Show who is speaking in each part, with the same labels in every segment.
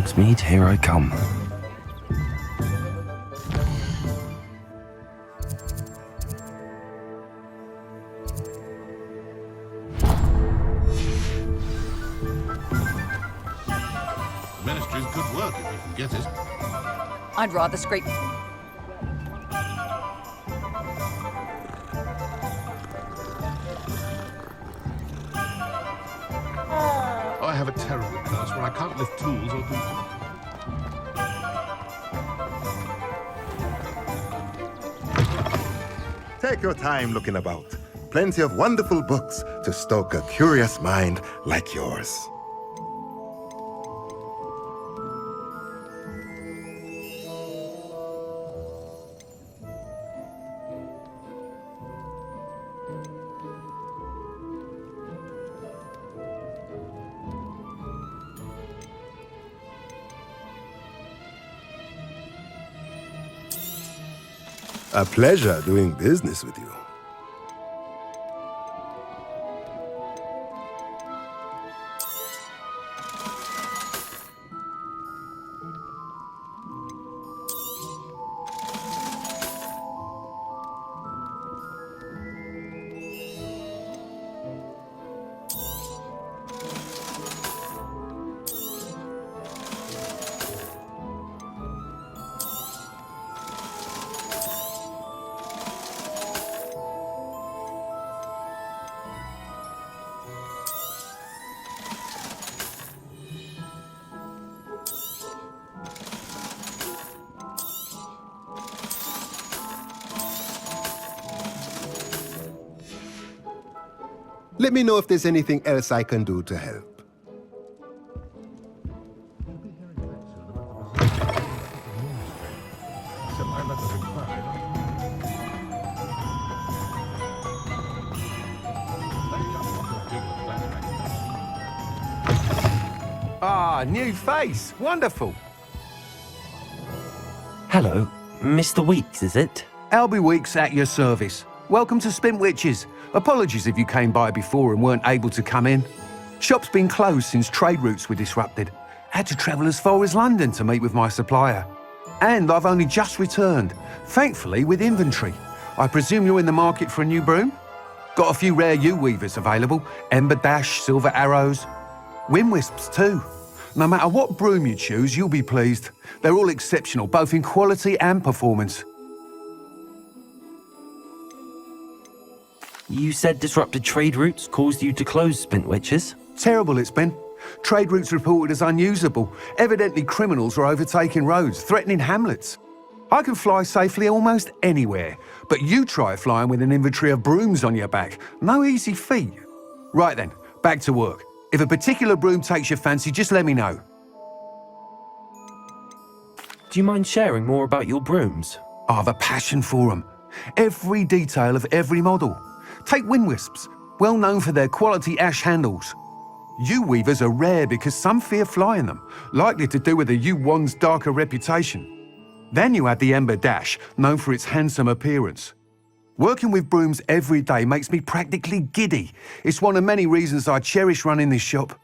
Speaker 1: Hogsmede, here I come.
Speaker 2: Ministry's good work if you can get it.
Speaker 3: I'd rather scrape...
Speaker 2: I have a terrible curse where I can't lift tools or do...
Speaker 4: Take your time looking about. Plenty of wonderful books to stoke a curious mind like yours. A pleasure doing business with you. Let me know if there's anything else I can do to help.
Speaker 5: Ah, new face. Wonderful.
Speaker 1: Hello, Mr. Weeks, is it?
Speaker 5: Albie Weeks at your service. Welcome to Spintwitches. Apologies if you came by before and weren't able to come in. Shop's been closed since trade routes were disrupted. Had to travel as far as London to meet with my supplier. And I've only just returned, thankfully with inventory. I presume you're in the market for a new broom? Got a few rare yew-weavers available. Ember Dash, Silver Arrows. Wind Wisps too. No matter what broom you choose, you'll be pleased. They're all exceptional, both in quality and performance.
Speaker 1: You said disrupted trade routes caused you to close Spintwitches?
Speaker 5: Terrible it's been. Trade routes reported as unusable. Evidently criminals are overtaking roads, threatening hamlets. I can fly safely almost anywhere, but you try flying with an inventory of brooms on your back. No easy feat. Right then, back to work. If a particular broom takes your fancy, just let me know.
Speaker 1: Do you mind sharing more about your brooms?
Speaker 5: I have a passion for them. Every detail of every model. Take Wind Wisps, well known for their quality ash handles. Yew weavers are rare because some fear flying them, likely to do with the yew wand's darker reputation. Then you have the Ember Dash, known for its handsome appearance. Working with brooms every day makes me practically giddy. It's one of many reasons I cherish running this shop.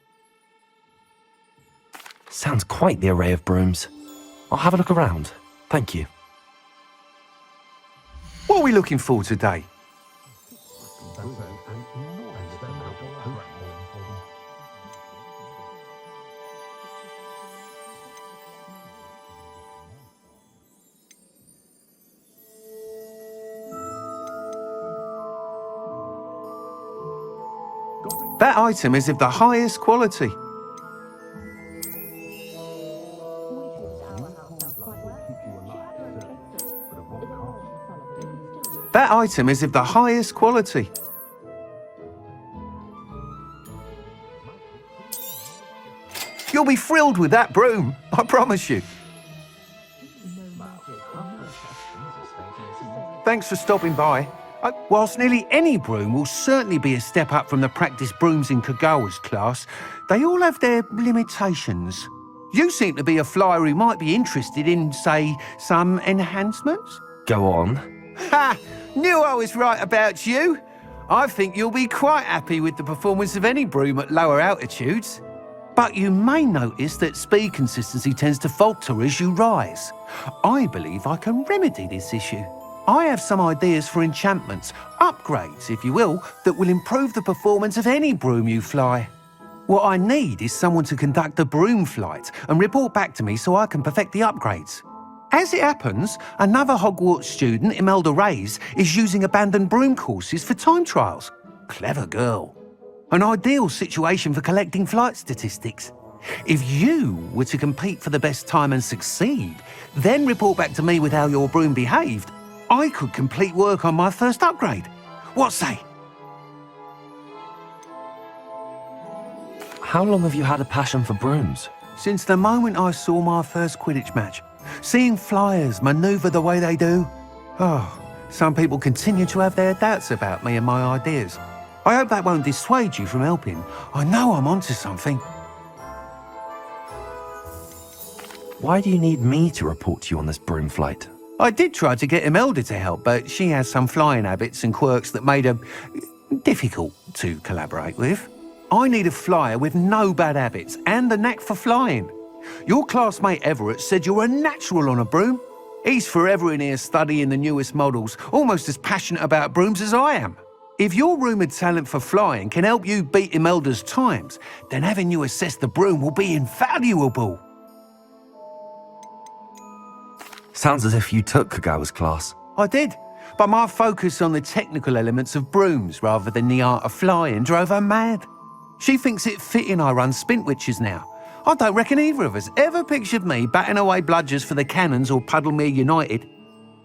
Speaker 1: Sounds quite the array of brooms. I'll have a look around. Thank you.
Speaker 5: What are we looking for today? That item is of the highest quality. That item is of the highest quality. You'll be thrilled with that broom, I promise you. Thanks for stopping by. Whilst nearly any broom will certainly be a step up from the practice brooms in Kagawa's class, they all have their limitations. You seem to be a flyer who might be interested in, say, some enhancements?
Speaker 1: Go on.
Speaker 5: Ha! Knew I was right about you. I think you'll be quite happy with the performance of any broom at lower altitudes. But you may notice that speed consistency tends to falter as you rise. I believe I can remedy this issue. I have some ideas for enchantments, upgrades if you will, that will improve the performance of any broom you fly. What I need is someone to conduct a broom flight and report back to me so I can perfect the upgrades. As it happens, another Hogwarts student, Imelda Reyes, is using abandoned broom courses for time trials. Clever girl. An ideal situation for collecting flight statistics. If you were to compete for the best time and succeed, then report back to me with how your broom behaved, I could complete work on my first upgrade. What say?
Speaker 1: How long have you had a passion for brooms?
Speaker 5: Since the moment I saw my first Quidditch match. Seeing flyers manoeuvre the way they do. Oh, some people continue to have their doubts about me and my ideas. I hope that won't dissuade you from helping. I know I'm onto something.
Speaker 1: Why do you need me to report to you on this broom flight?
Speaker 5: I did try to get Imelda to help, but she has some flying habits and quirks that made her difficult to collaborate with. I need a flyer with no bad habits and the knack for flying. Your classmate Everett said you're a natural on a broom. He's forever in here studying the newest models, almost as passionate about brooms as I am. If your rumoured talent for flying can help you beat Imelda's times, then having you assess the broom will be invaluable.
Speaker 1: Sounds as if you took Kagawa's class.
Speaker 5: I did, but my focus on the technical elements of brooms rather than the art of flying drove her mad. She thinks it fitting I run Spintwitches now. I don't reckon either of us ever pictured me batting away bludgers for the Cannons or Puddlemere United.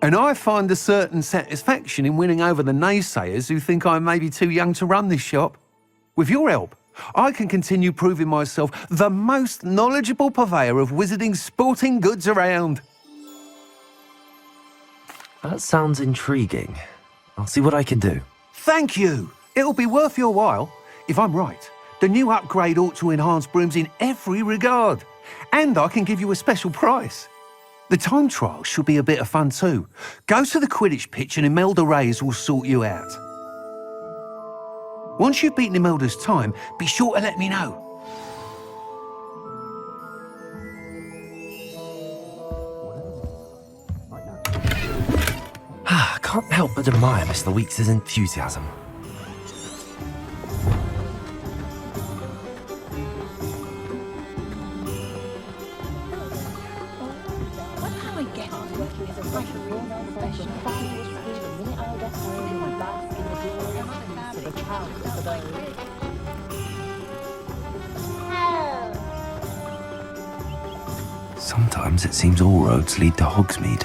Speaker 5: And I find a certain satisfaction in winning over the naysayers who think I may be too young to run this shop. With your help, I can continue proving myself the most knowledgeable purveyor of wizarding sporting goods around.
Speaker 1: That sounds intriguing. I'll see what I can do.
Speaker 5: Thank you. It'll be worth your while. If I'm right, the new upgrade ought to enhance brooms in every regard. And I can give you a special price. The time trial should be a bit of fun too. Go to the Quidditch pitch and Imelda Reyes will sort you out. Once you've beaten Imelda's time, be sure to let me know.
Speaker 1: I can't help but admire Mr. Weeks' enthusiasm. Sometimes it seems all roads lead to Hogsmede.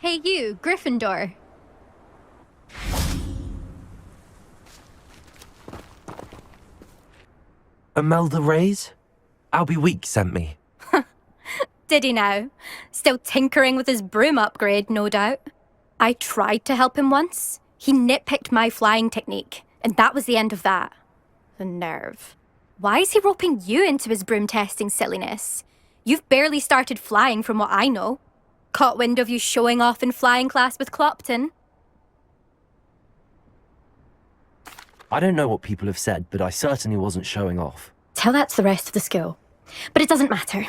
Speaker 6: Hey you, Gryffindor.
Speaker 1: Imelda Reyes? Albie Weeks sent me.
Speaker 6: Did he now? Still tinkering with his broom upgrade, no doubt. I tried to help him once. He nitpicked my flying technique, and that was the end of that. The nerve. Why is he roping you into his broom testing silliness? You've barely started flying from what I know. Caught wind of you showing off in flying class with Clopton.
Speaker 1: I don't know what people have said, but I certainly wasn't showing off.
Speaker 6: Tell that to the rest of the school. But it doesn't matter.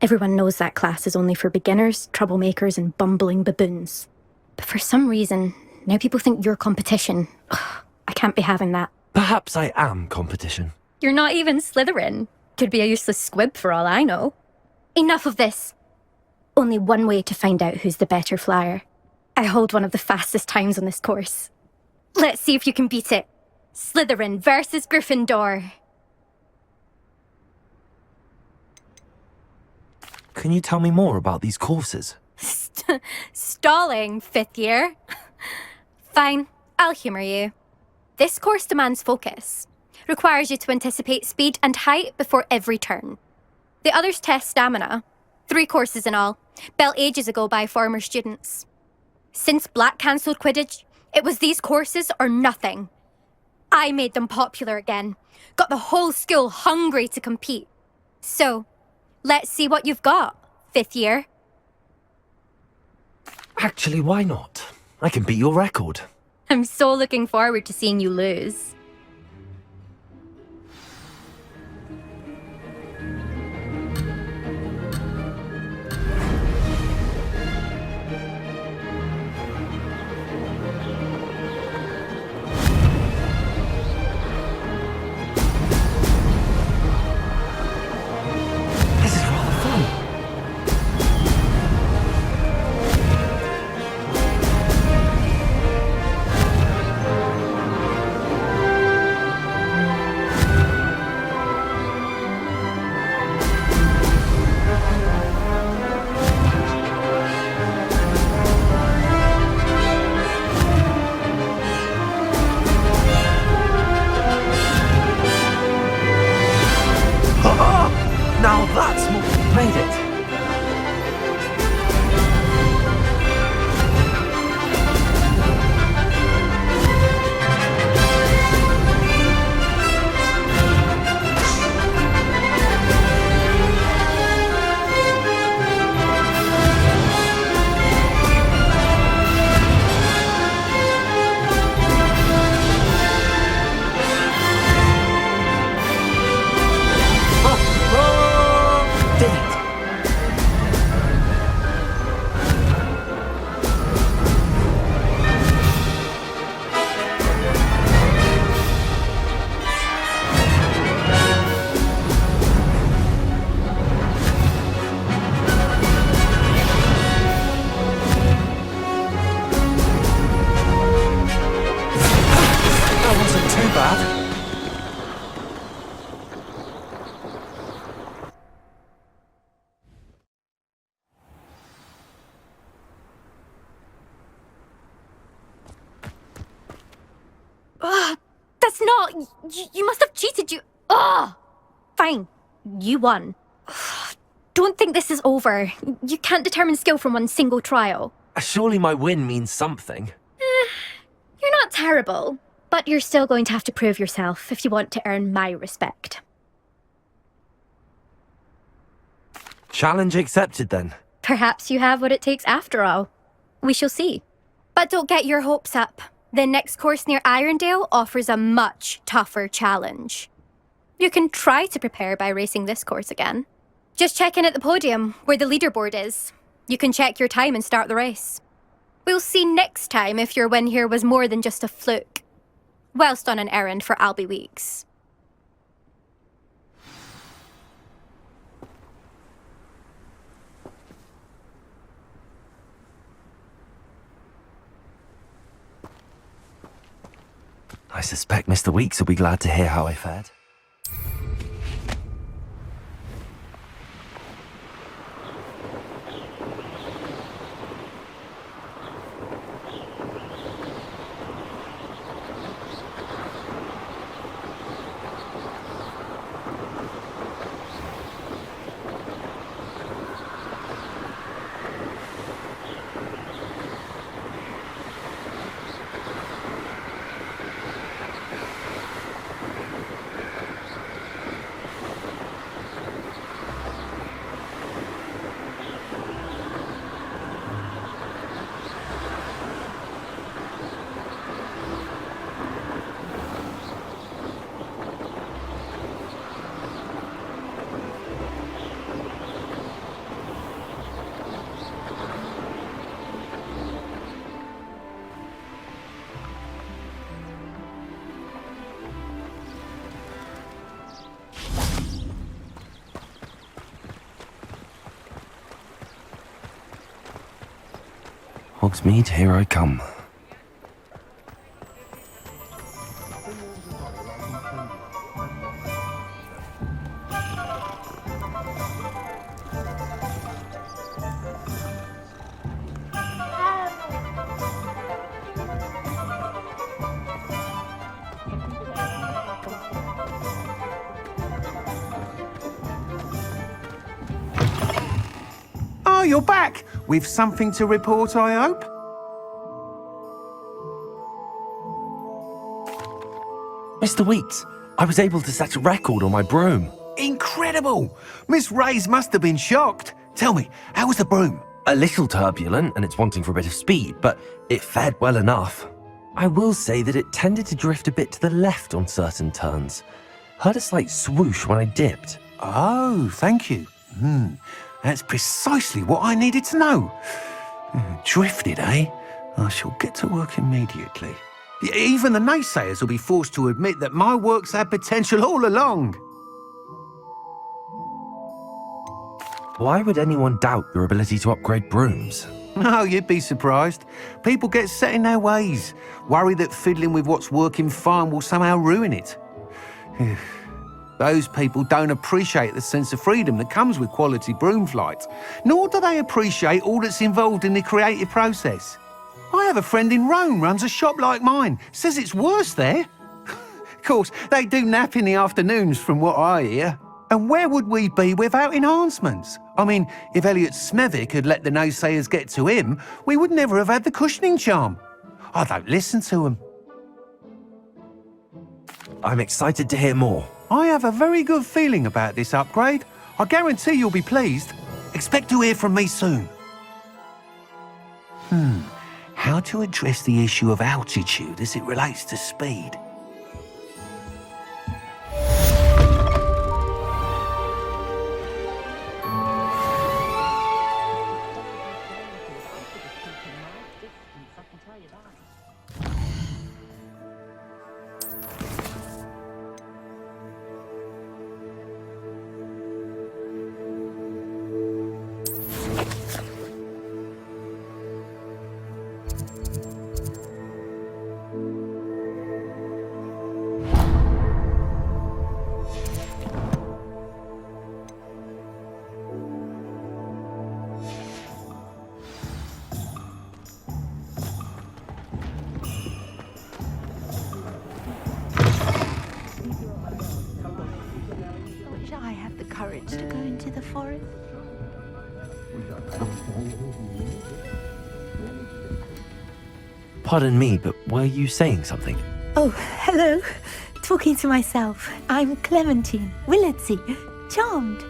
Speaker 6: Everyone knows that class is only for beginners, troublemakers, and bumbling baboons. But for some reason, Now people think you're competition. Ugh, I can't be having that.
Speaker 1: Perhaps I am competition.
Speaker 6: You're not even Slytherin. Could be a useless squib for all I know. Enough of this. Only one way to find out who's the better flyer. I hold one of the fastest times on this course. Let's see if you can beat it. Slytherin versus Gryffindor.
Speaker 1: Can you tell me more about these courses?
Speaker 6: Stalling, 5th year. Fine, I'll humour you. This course demands focus. Requires you to anticipate speed and height before every turn. The others test stamina. 3 courses in all, built ages ago by former students. Since Black cancelled Quidditch, it was these courses or nothing. I made them popular again. Got the whole school hungry to compete. So, let's see what you've got, 5th year.
Speaker 1: Actually, why not? I can beat your record.
Speaker 6: I'm so looking forward to seeing you lose.
Speaker 1: This is rather fun. Now that's more made it. Did it. That wasn't too bad.
Speaker 6: That's not... You must have cheated, you... Ugh! Fine. You won. Don't think this is over. You can't determine skill from one single trial.
Speaker 1: Surely my win means something.
Speaker 6: You're not terrible, but you're still going to have to prove yourself if you want to earn my respect.
Speaker 1: Challenge accepted then.
Speaker 6: Perhaps you have what it takes after all. We shall see. But don't get your hopes up. The next course near Irondale offers a much tougher challenge. You can try to prepare by racing this course again. Just check in at the podium, where the leaderboard is. You can check your time and start the race. We'll see next time if your win here was more than just a fluke. Whilst on an errand for Albie Weeks.
Speaker 1: I suspect Mr. Weeks will be glad to hear how I fared. Hogsmede, here I come.
Speaker 5: Oh, you're back! With something to report, I hope?
Speaker 1: Mr. Weeks, I was able to set a record on my broom.
Speaker 5: Incredible! Miss Ray's must have been shocked. Tell me, how was the broom?
Speaker 1: A little turbulent and it's wanting for a bit of speed, but it fared well enough. I will say that it tended to drift a bit to the left on certain turns. Heard a slight swoosh when I dipped.
Speaker 5: Oh, thank you. That's precisely what I needed to know. Drifted, eh? I shall get to work immediately. Even the naysayers will be forced to admit that my work's had potential all along.
Speaker 1: Why would anyone doubt your ability to upgrade brooms?
Speaker 5: No, you'd be surprised. People get set in their ways, worry that fiddling with what's working fine will somehow ruin it. Those people don't appreciate the sense of freedom that comes with quality broom flight, nor do they appreciate all that's involved in the creative process. I have a friend in Rome runs a shop like mine, says it's worse there. Of course, they do nap in the afternoons from what I hear. And where would we be without enhancements? I mean, if Elliot Smethwick had let the naysayers get to him, we would never have had the cushioning charm. I don't listen to them.
Speaker 1: I'm excited to hear more.
Speaker 5: I have a very good feeling about this upgrade. I guarantee you'll be pleased. Expect to hear from me soon. How to address the issue of altitude as it relates to speed?
Speaker 7: I had the courage to go into the forest.
Speaker 1: Pardon me, but were you saying something?
Speaker 7: Oh, hello. Talking to myself. I'm Clementine, Willardsey, charmed.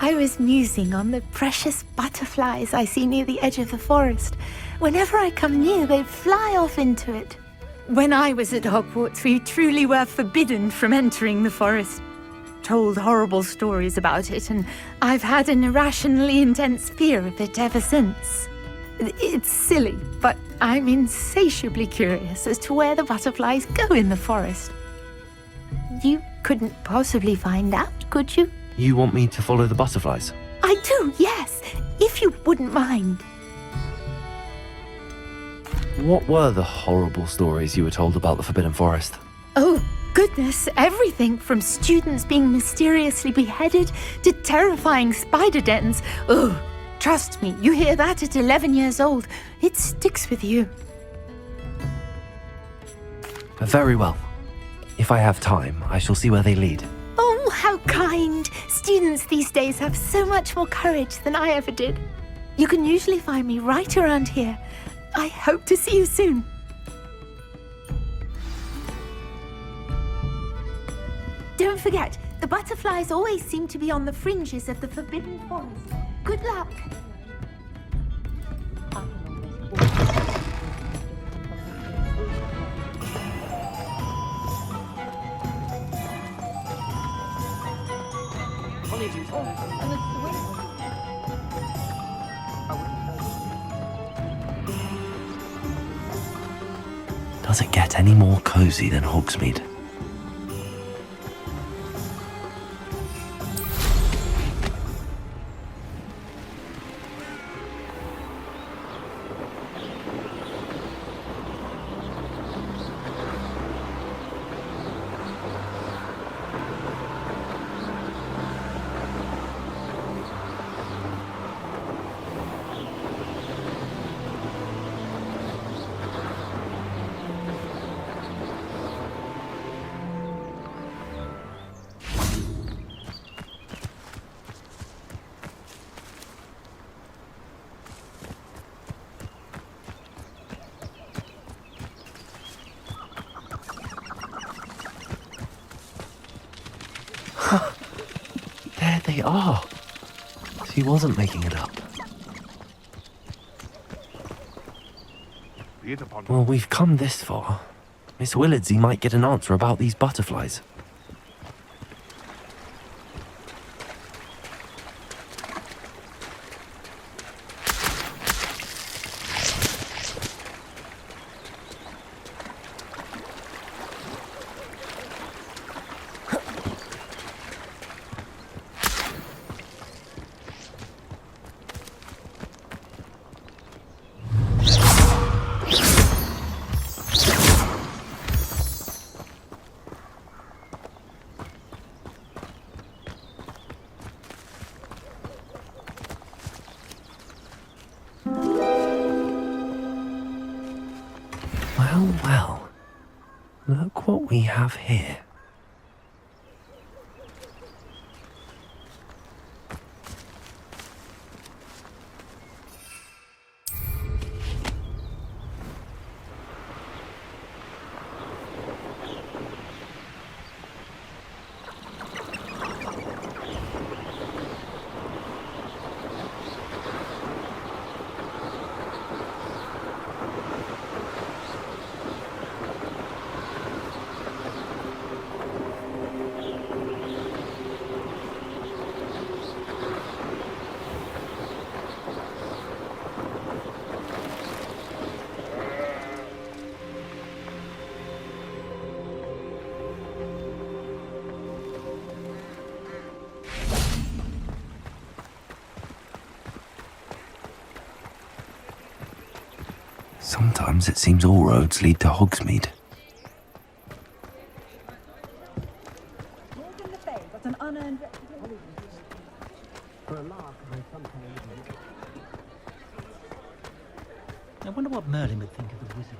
Speaker 7: I was musing on the precious butterflies I see near the edge of the forest. Whenever I come near, they fly off into it. When I was at Hogwarts, we truly were forbidden from entering the forest. Told horrible stories about it, and I've had an irrationally intense fear of it ever since. It's silly, but I'm insatiably curious as to where the butterflies go in the forest. You couldn't possibly find out, could you?
Speaker 1: You want me to follow the butterflies?
Speaker 7: I do, yes, if you wouldn't mind.
Speaker 1: What were the horrible stories you were told about the Forbidden Forest?
Speaker 7: Oh, goodness, everything from students being mysteriously beheaded to terrifying spider dens. Oh, trust me, you hear that at 11 years old, it sticks with you.
Speaker 1: Very well. If I have time, I shall see where they lead.
Speaker 7: Oh, how kind. Students these days have so much more courage than I ever did. You can usually find me right around here. I hope to see you soon. Don't forget, the butterflies always seem to be on the fringes of the Forbidden Forest. Good luck.
Speaker 1: Does it get any more cozy than Hogsmede? They are. She wasn't making it up. Well, we've come this far. Miss Willardsey might get an answer about these butterflies. Well, look what we have here. Sometimes it seems all roads lead to Hogsmede.
Speaker 8: I wonder what Merlin would think of the wizard.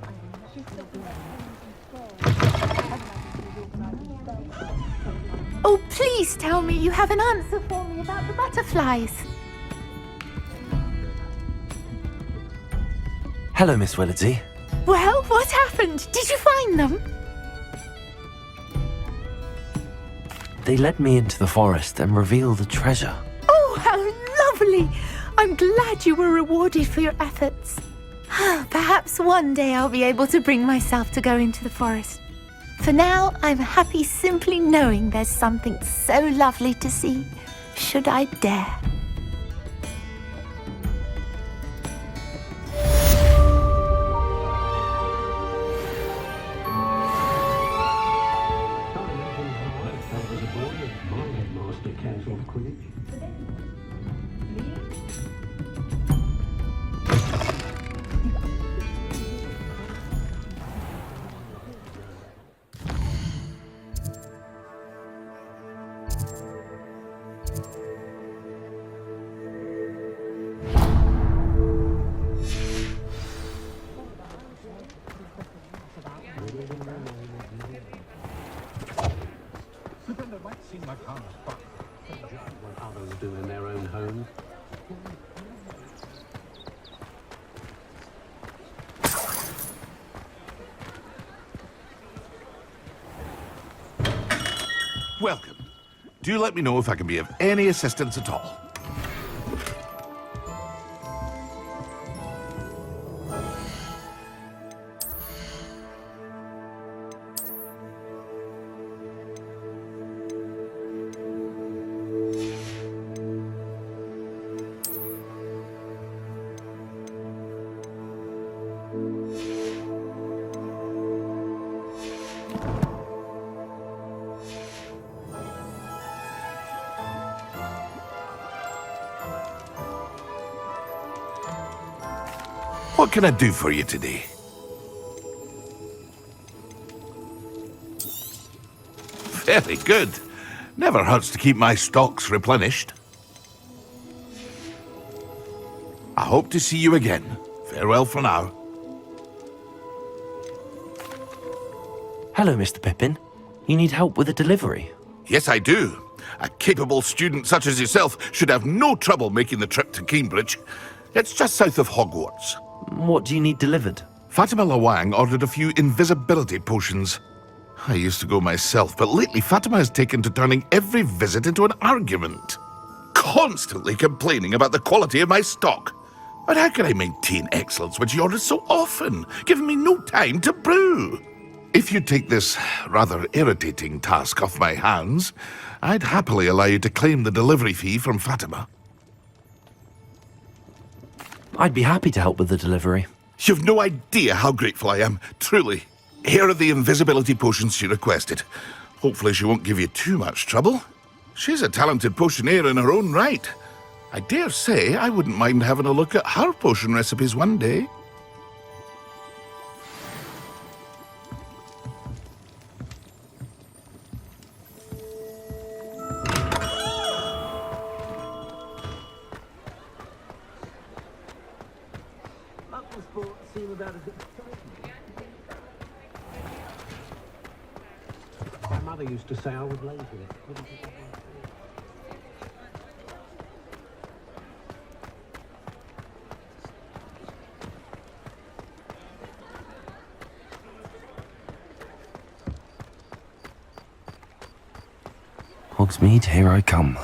Speaker 7: Oh, please tell me you have an answer for me about the butterflies.
Speaker 1: Hello, Miss Willardsey.
Speaker 7: Well, what happened? Did you find them?
Speaker 1: They led me into the forest and revealed a treasure.
Speaker 7: Oh, how lovely! I'm glad you were rewarded for your efforts. Perhaps one day I'll be able to bring myself to go into the forest. For now, I'm happy simply knowing there's something so lovely to see, should I dare.
Speaker 9: What others do in their own homes.
Speaker 2: Welcome. Do let me know if I can be of any assistance at all. What can I do for you today? Very good. Never hurts to keep my stocks replenished. I hope to see you again. Farewell for now.
Speaker 1: Hello, Mr. Pippin. You need help with a delivery?
Speaker 2: Yes, I do. A capable student such as yourself should have no trouble making the trip to Cambridge. It's just south of Hogwarts.
Speaker 1: What do you need delivered?
Speaker 2: Fatima Lawang ordered a few invisibility potions. I used to go myself, but lately Fatima has taken to turning every visit into an argument. constantly complaining about the quality of my stock. But how can I maintain excellence when she orders so often, giving me no time to brew? If you take this rather irritating task off my hands, I'd happily allow you to claim the delivery fee from Fatima.
Speaker 1: I'd be happy to help with the delivery.
Speaker 2: You've no idea how grateful I am, truly. Here are the invisibility potions she requested. Hopefully she won't give you too much trouble. She's a talented potioneer in her own right. I dare say I wouldn't mind having a look at her potion recipes one day.
Speaker 9: My mother used to say I was lazy. Wouldn't you?
Speaker 1: Hogsmede, here I come.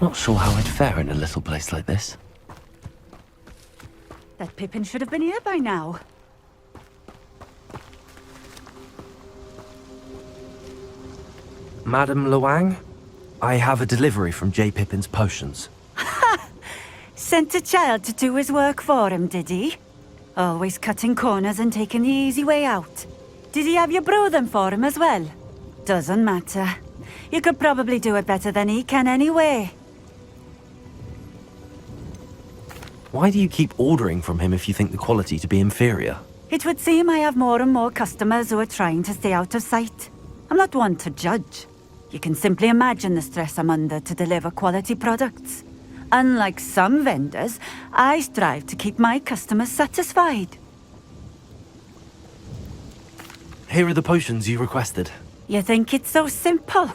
Speaker 1: Not sure how I'd fare in a little place like this.
Speaker 3: That Pippin should have been here by now.
Speaker 1: Madam Luang, I have a delivery from J. Pippin's potions.
Speaker 3: Sent a child to do his work for him, did he? Always cutting corners and taking the easy way out. Did he have you brew them for him as well? Doesn't matter. You could probably do it better than he can anyway.
Speaker 1: Why do you keep ordering from him if you think the quality to be inferior?
Speaker 3: It would seem I have more and more customers who are trying to stay out of sight. I'm not one to judge. You can simply imagine the stress I'm under to deliver quality products. Unlike some vendors, I strive to keep my customers satisfied.
Speaker 1: Here are the potions you requested.
Speaker 3: You think it's so simple?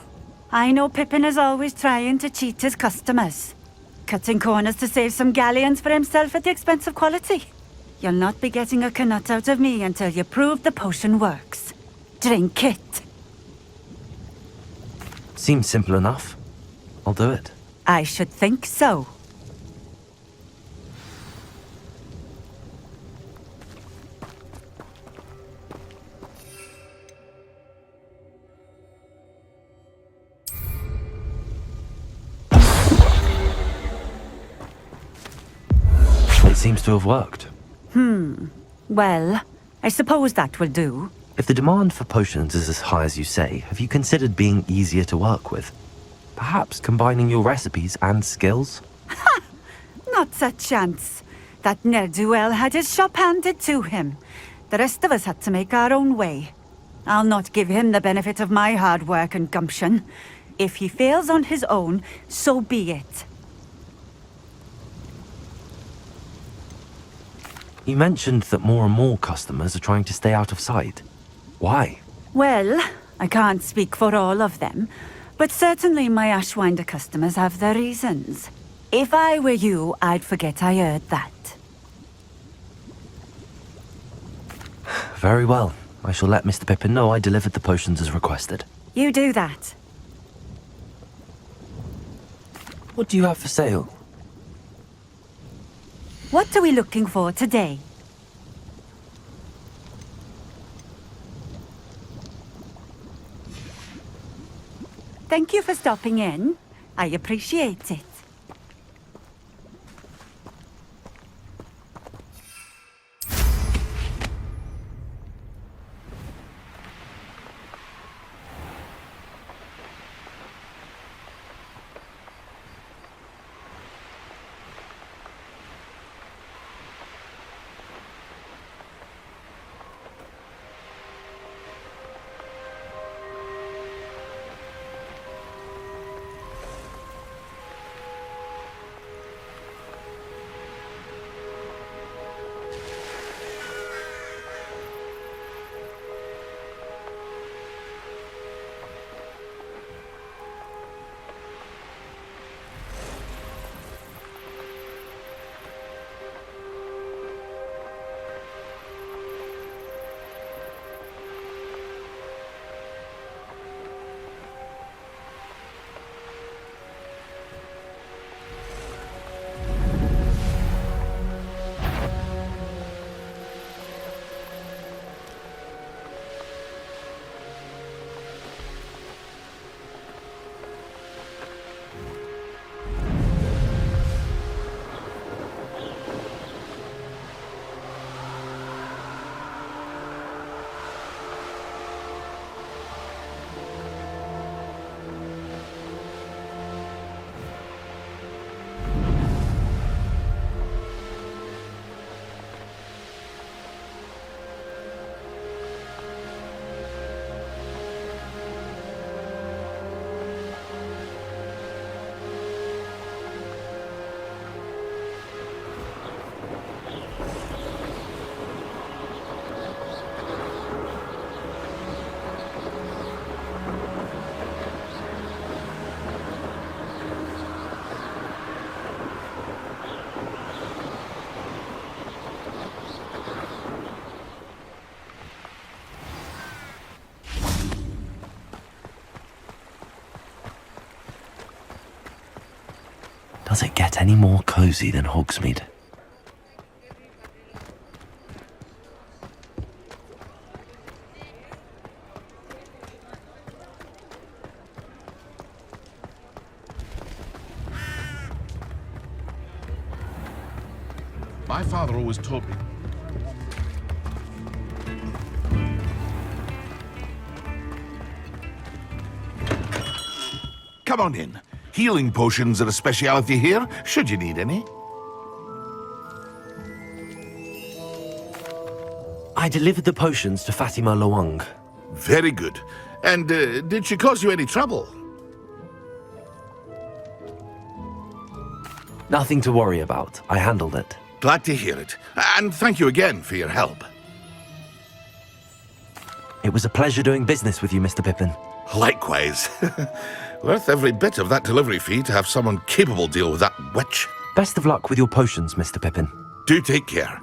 Speaker 3: I know Pippin is always trying to cheat his customers. Cutting corners to save some galleons for himself at the expense of quality. You'll not be getting a canut out of me until you prove the potion works. Drink it.
Speaker 1: Seems simple enough. I'll do it.
Speaker 3: I should think so.
Speaker 1: seems to have worked.
Speaker 3: Well, I suppose that will do.
Speaker 1: If the demand for potions is as high as you say, have you considered being easier to work with? Perhaps combining your recipes and skills?
Speaker 3: Not a chance. That ne'er-do-well had his shop handed to him. The rest of us had to make our own way. I'll not give him the benefit of my hard work and gumption. If he fails on his own, so be it.
Speaker 1: You mentioned that more and more customers are trying to stay out of sight. Why?
Speaker 3: Well, I can't speak for all of them, but certainly my Ashwinder customers have their reasons. If I were you, I'd forget I heard that.
Speaker 1: Very well. I shall let Mr. Pippin know I delivered the potions as requested.
Speaker 3: You do that.
Speaker 1: What do you have for sale?
Speaker 3: What are we looking for today? Thank you for stopping in. I appreciate it.
Speaker 1: Does it get any more cozy than Hogsmede?
Speaker 2: My father always taught me. Come on in. Healing potions are a speciality here, should you need any.
Speaker 1: I delivered the potions to Fatima Loang.
Speaker 2: Very good. And did she cause you any trouble?
Speaker 1: Nothing to worry about. I handled it.
Speaker 2: Glad to hear it. And thank you again for your help.
Speaker 1: It was a pleasure doing business with you, Mr. Pippin.
Speaker 2: Likewise. Worth every bit of that delivery fee to have someone capable deal with that witch.
Speaker 1: Best of luck with your potions, Mr. Pippin.
Speaker 2: Do take care.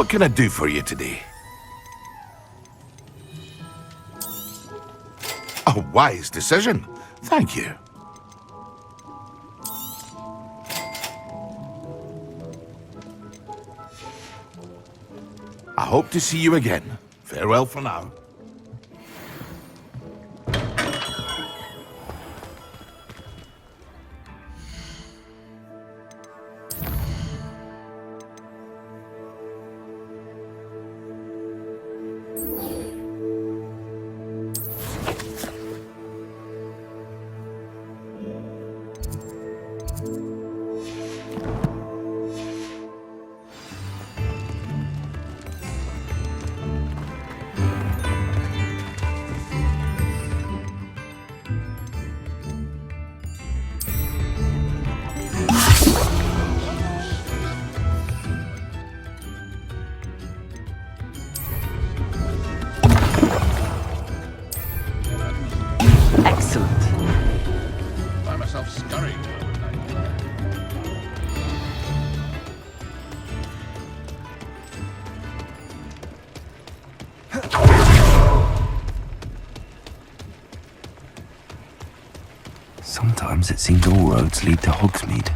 Speaker 2: What can I do for you today? A wise decision. Thank you. I hope to see you again. Farewell for now.
Speaker 1: Excellent.
Speaker 2: Find myself scurrying.
Speaker 1: Sometimes it seems all roads lead to Hogsmede.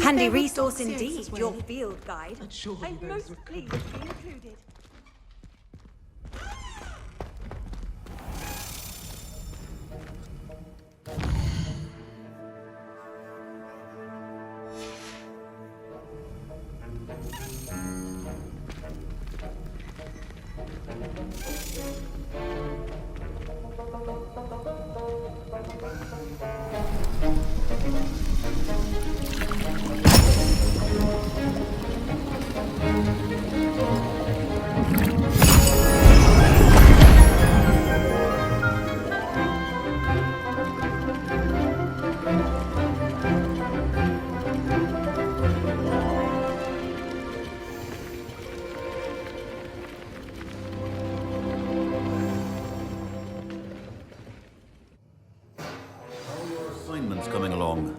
Speaker 10: Handy resource indeed, your field guide. I'm most pleased to be included.
Speaker 11: Assignments coming along.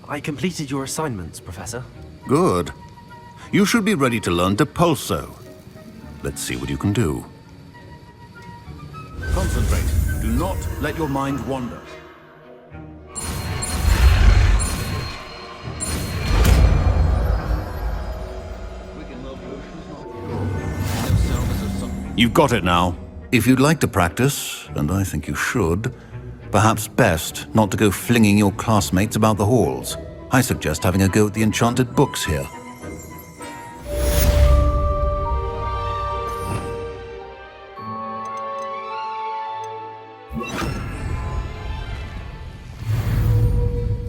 Speaker 1: I completed your assignments, Professor.
Speaker 11: Good. You should be ready to learn Depulso. Let's see what you can do. Concentrate. Do not let your mind wander. You've got it now. If you'd like to practice, and I think you should, perhaps best not to go flinging your classmates about the halls. I suggest having a go at the enchanted books here.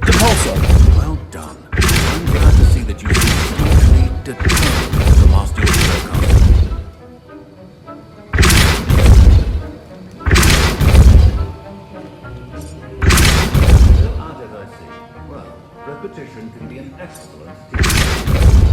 Speaker 11: Depulso! Well done. I'm glad to see that you seem hugely determined to master your spellcasting. competition can be an excellent team.